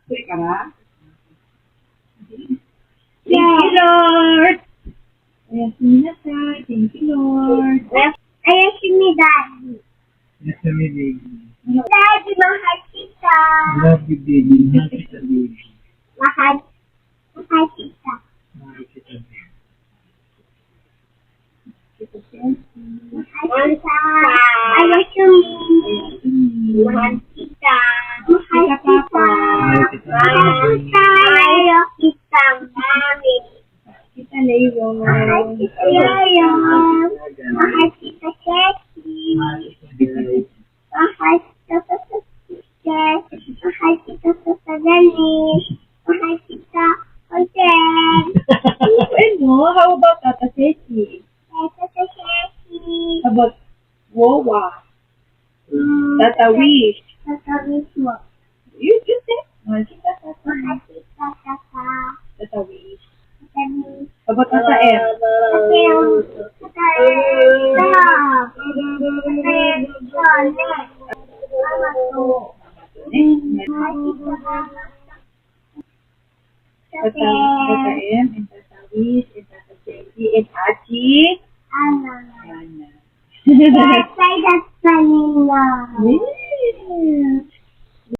Pray ka na? Thank Yes. you, Lord. Ayan, sino tayo. Thank you, Lord. Ayan si mi daddy. Yes, my baby. Daddy, mahal kita. Love you, baby. Mahal kita, baby. Mahal kita. Mahal kita, baby. Mahal kita. Ayan si mi. Mahal kita. Mahal kita. Mahal kita, Mahal baby. kita. Mahal kita, mami. Kita, Leo. Mahal kita, Yoyo. Mahal kita, Jessie. Mahal kita, baby. Mahal kita sa sister. Mahal kita sa Sadali. Mahal kita, Hotel. Ano? How about Tata Ceci? Ito sa Jessie. How about Wawa? Tata Wish? Tatawis mo. You say? Mahal kita, Tata. Mahal kita, Tata. Tata Wish. Tatawis. How about Tata M? Tata M, and Tata Wish, and Tata Ceci, and Haji. Ana. Yes, I got vanilla. Really?